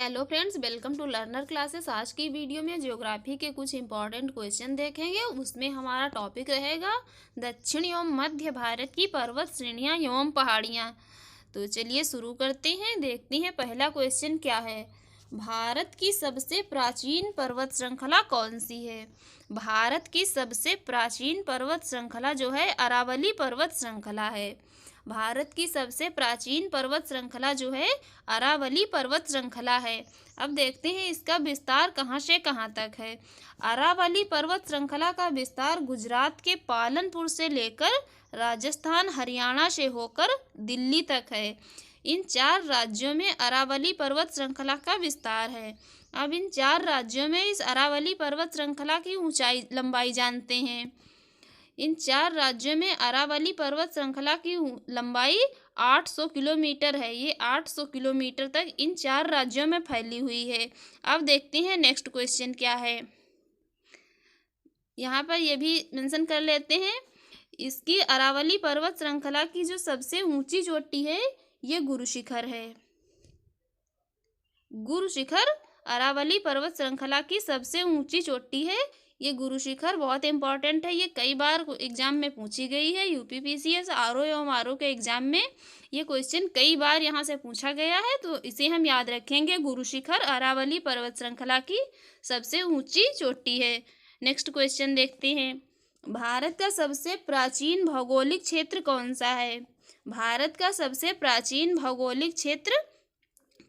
Hello friends, welcome to learner classes. आज की video में ज्योग्राफी के कुछ इंपॉर्टेंट क्वेश्चन देखेंगे। उसमें हमारा टॉपिक रहेगा दक्षिण एवं मध्य भारत की पर्वत श्रेणियां एवं पहाड़ियां। तो चलिए शुरू करते हैं, देखते हैं पहला क्वेश्चन क्या है। भारत की सबसे प्राचीन पर्वत श्रृंखला कौन सी है? भारत की सबसे प्राचीन पर्वत श्रृंखला जो है अरावली पर्वत श्रृंखला है। भारत की सबसे प्राचीन पर्वत श्रृंखला जो है अरावली पर्वत श्रृंखला है। अब देखते हैं इसका विस्तार कहाँ से कहाँ तक है। अरावली पर्वत श्रृंखला का विस्तार गुजरात के पालनपुर से लेकर राजस्थान हरियाणा से होकर दिल्ली तक है। इन 4 राज्यों में अरावली पर्वत श्रृंखला का विस्तार है। अब इन 4 राज्यों में इस अरावली पर्वत श्रृंखला की ऊंचाई लंबाई जानते हैं। इन 4 राज्यों में अरावली पर्वत श्रृंखला की लंबाई 800 किलोमीटर है। ये 800 किलोमीटर तक इन 4 राज्यों में फैली हुई है। अब देखते हैं नेक्स्ट क्वेश्चन क्या है। यहाँ पर ये भी मेंशन कर लेते हैं, इसकी अरावली पर्वत श्रृंखला की जो सबसे ऊंची चोटी है ये गुरु शिखर है। गुरु शिखर अरावली पर्वत श्रृंखला की सबसे ऊंची चोटी है। ये गुरु शिखर बहुत इंपॉर्टेंट है। ये कई बार एग्जाम में पूछी गई है। यूपीपीसीएस आरओ एवं आरओ के एग्जाम में ये क्वेश्चन कई बार यहाँ से पूछा गया है, तो इसे हम याद रखेंगे। गुरु शिखर अरावली पर्वत श्रृंखला की सबसे ऊंची चोटी है। नेक्स्ट क्वेश्चन देखते हैं। भारत का सबसे प्राचीन भौगोलिक क्षेत्र कौन सा है? भारत का सबसे प्राचीन भौगोलिक क्षेत्र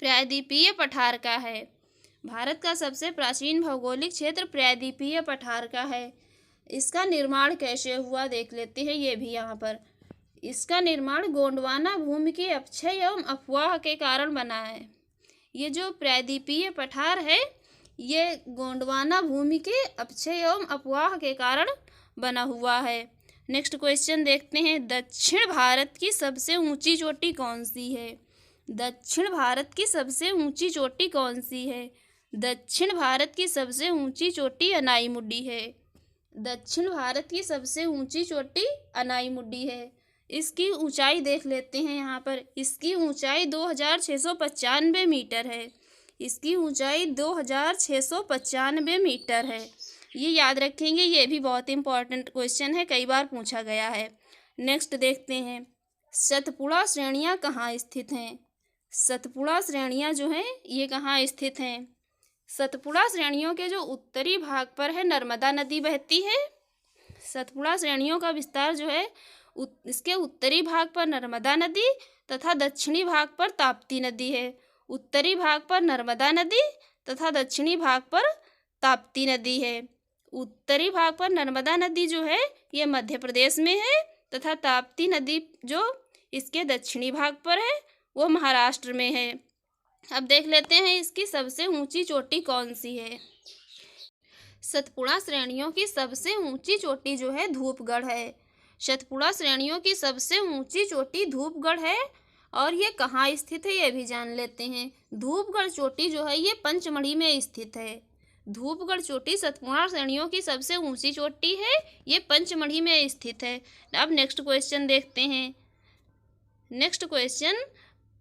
प्रायद्वीपीय पठार का है। भारत का सबसे प्राचीन भौगोलिक क्षेत्र प्रायद्वीपीय पठार का है। इसका निर्माण कैसे हुआ देख लेते हैं। ये भी यहाँ पर इसका निर्माण गोंडवाना भूमि के अपक्षय एवं अफवाह के कारण बना है। ये जो प्रायद्वीपीय पठार है ये गोंडवाना भूमि के अपक्षय एवं अफवाह के कारण बना हुआ है। नेक्स्ट क्वेश्चन देखते हैं। दक्षिण भारत की सबसे ऊंची चोटी कौन सी है? दक्षिण भारत की सबसे ऊंची चोटी कौन सी है? दक्षिण भारत की सबसे ऊंची चोटी अनाईमुड्डी है। दक्षिण भारत की सबसे ऊंची चोटी अनाईमुड्डी है। इसकी ऊंचाई देख लेते हैं। यहाँ पर इसकी ऊंचाई 2695 मीटर है। इसकी ऊंचाई 2695 मीटर है। ये याद रखेंगे, ये भी बहुत इंपॉर्टेंट क्वेश्चन है, कई बार पूछा गया है। नेक्स्ट देखते हैं। सतपुड़ा श्रेणियाँ कहाँ स्थित हैं? सतपुड़ा श्रेणियाँ जो हैं ये कहाँ स्थित हैं? सतपुड़ा श्रेणियों के जो उत्तरी भाग पर है नर्मदा नदी बहती है। सतपुड़ा श्रेणियों का विस्तार जो है इसके उत्तरी भाग पर नर्मदा नदी तथा दक्षिणी भाग पर ताप्ती नदी है। उत्तरी भाग पर नर्मदा नदी तथा दक्षिणी भाग पर ताप्ती नदी है। उत्तरी भाग पर नर्मदा नदी जो है ये मध्य प्रदेश में है तथा ताप्ती नदी जो इसके दक्षिणी भाग पर है वो महाराष्ट्र में है। अब देख लेते हैं इसकी सबसे ऊंची चोटी कौन सी है। सतपुड़ा श्रेणियों की सबसे ऊंची चोटी जो है धूपगढ़ है। सतपुड़ा श्रेणियों की सबसे ऊंची चोटी धूपगढ़ है। और ये कहाँ स्थित है ये भी जान लेते हैं। धूपगढ़ चोटी जो है ये पंचमढ़ी में स्थित है। धूपगढ़ चोटी सतपुड़ा श्रेणियों की सबसे ऊंची चोटी है, ये पंचमढ़ी में स्थित है। अब नेक्स्ट क्वेश्चन देखते हैं। नेक्स्ट क्वेश्चन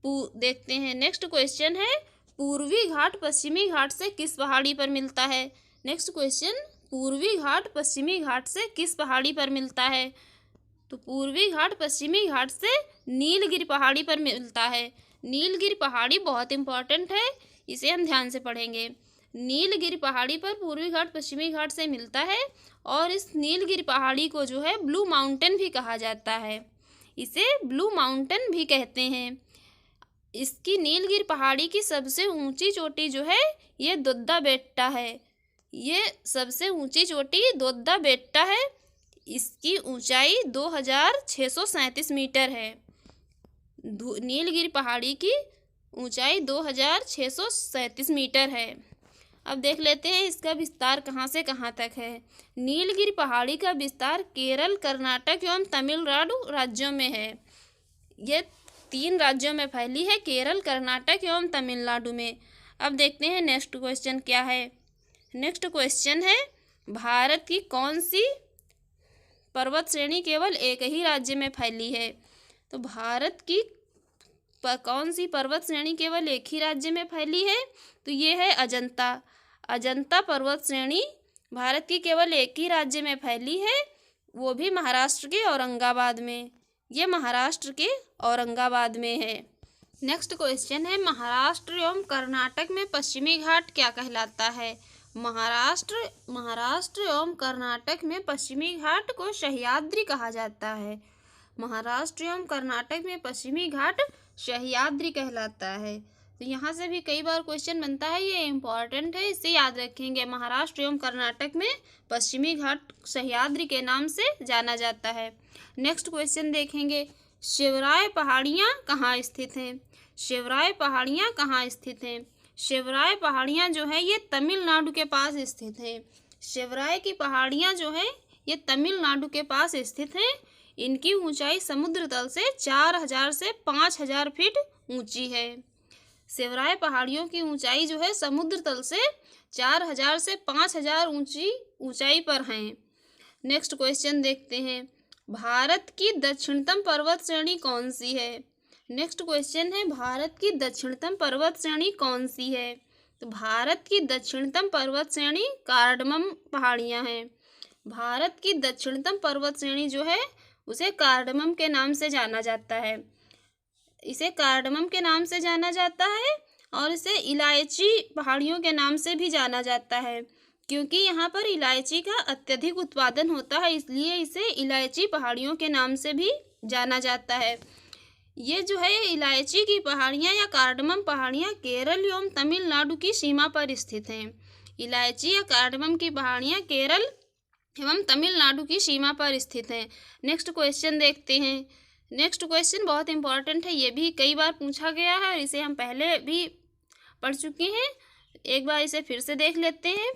नेक्स्ट क्वेश्चन है, पूर्वी घाट पश्चिमी घाट से किस पहाड़ी पर मिलता है? नेक्स्ट क्वेश्चन, पूर्वी घाट पश्चिमी घाट से किस पहाड़ी पर मिलता है? तो पूर्वी घाट पश्चिमी घाट से नीलगिरी पहाड़ी पर मिलता है। नीलगिरी पहाड़ी बहुत इंपॉर्टेंट है, इसे हम ध्यान से पढ़ेंगे। नीलगिरी पहाड़ी पर पूर्वी घाट पश्चिमी घाट से मिलता है। और इस नीलगिरी पहाड़ी को जो है ब्लू माउंटेन भी कहा जाता है। इसे ब्लू माउंटेन भी कहते हैं। इसकी नीलगिरी पहाड़ी की सबसे ऊंची चोटी जो है ये दोद्दा बेट्टा है। ये सबसे ऊंची चोटी दोद्दा बेट्टा है। इसकी ऊंचाई 2637 मीटर है। नीलगिरी पहाड़ी की ऊंचाई 2637 मीटर है। अब देख लेते हैं इसका विस्तार कहाँ से कहाँ तक है। नीलगिरी पहाड़ी का विस्तार केरल, कर्नाटक एवं तमिलनाडु राज्यों में है। ये 3 राज्यों में फैली है, केरल, कर्नाटक एवं तमिलनाडु में। अब देखते हैं नेक्स्ट क्वेश्चन क्या है। नेक्स्ट क्वेश्चन है, भारत की कौन सी पर्वत श्रेणी केवल एक ही राज्य में फैली है? तो भारत की कौन सी पर्वत श्रेणी केवल एक ही राज्य में फैली है? तो ये है अजंता। अजंता पर्वत श्रेणी भारत की केवल एक ही राज्य में फैली है, वो भी महाराष्ट्र के औरंगाबाद में। ये महाराष्ट्र के औरंगाबाद में है। नेक्स्ट क्वेश्चन है, महाराष्ट्र एवं कर्नाटक में पश्चिमी घाट क्या कहलाता है? महाराष्ट्र एवं कर्नाटक में पश्चिमी घाट को सह्याद्री कहा जाता है। महाराष्ट्र एवं कर्नाटक में पश्चिमी घाट सह्याद्री कहलाता है। तो यहाँ से भी कई बार क्वेश्चन बनता है, ये इम्पॉर्टेंट है, इसे याद रखेंगे। महाराष्ट्र एवं कर्नाटक में पश्चिमी घाट सह्याद्री के नाम से जाना जाता है। नेक्स्ट क्वेश्चन देखेंगे, शिवराय पहाड़ियाँ कहाँ स्थित हैं? शिवराय पहाड़ियाँ कहाँ स्थित हैं? शिवराय पहाड़ियाँ जो है ये तमिलनाडु के पास स्थित है। शिवराय की पहाड़ियाँ जो है ये तमिलनाडु के पास स्थित हैं। इनकी ऊंचाई समुद्र तल से 4000 से 5000 फीट ऊंची है। शिवराय पहाड़ियों की ऊंचाई जो है समुद्र तल से 4000 से 5000 ऊंचाई पर हैं। नेक्स्ट क्वेश्चन देखते हैं, भारत की दक्षिणतम पर्वत श्रेणी कौन सी है? नेक्स्ट क्वेश्चन है, भारत की दक्षिणतम पर्वत श्रेणी कौन सी है? तो भारत की दक्षिणतम पर्वत श्रेणी कार्डमम पहाड़ियाँ हैं। भारत की दक्षिणतम पर्वत श्रेणी जो है उसे कार्डमम के नाम से जाना जाता है। इसे कार्डमम के नाम से जाना जाता है और इसे इलायची पहाड़ियों के नाम से भी जाना जाता है, क्योंकि यहाँ पर इलायची का अत्यधिक उत्पादन होता है, इसलिए इसे इलायची पहाड़ियों के नाम से भी जाना जाता है। ये जो है इलायची की पहाड़ियाँ या कार्डमम पहाड़ियाँ केरल एवं तमिलनाडु की सीमा पर स्थित हैं। इलायची या कार्डमम की पहाड़ियाँ केरल एवं तमिलनाडु की सीमा पर स्थित हैं। नेक्स्ट क्वेश्चन देखते हैं। नेक्स्ट क्वेश्चन बहुत इंपॉर्टेंट है, ये भी कई बार पूछा गया है और इसे हम पहले भी पढ़ चुके हैं। एक बार इसे फिर से देख लेते हैं।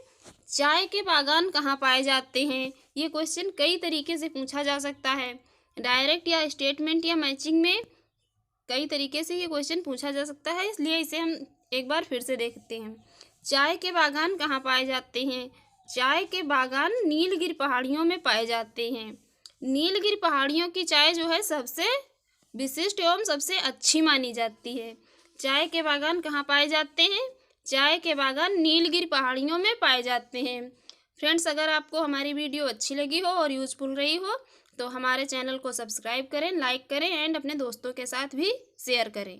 चाय के बागान कहाँ पाए जाते हैं? ये क्वेश्चन कई तरीके से पूछा जा सकता है, डायरेक्ट या स्टेटमेंट या मैचिंग में कई तरीके से ये क्वेश्चन पूछा जा सकता है, इसलिए इसे हम एक बार फिर से देखते हैं। चाय के बागान कहाँ पाए जाते हैं? चाय के बागान नीलगिरी पहाड़ियों में पाए जाते हैं। नीलगिरी पहाड़ियों की चाय जो है सबसे विशिष्ट एवं सबसे अच्छी मानी जाती है। चाय के बागान कहाँ पाए जाते हैं? चाय के बागान नीलगिरी पहाड़ियों में पाए जाते हैं। फ्रेंड्स, अगर आपको हमारी वीडियो अच्छी लगी हो और यूजफुल रही हो तो हमारे चैनल को सब्सक्राइब करें, लाइक करें एंड अपने दोस्तों के साथ भी शेयर करें।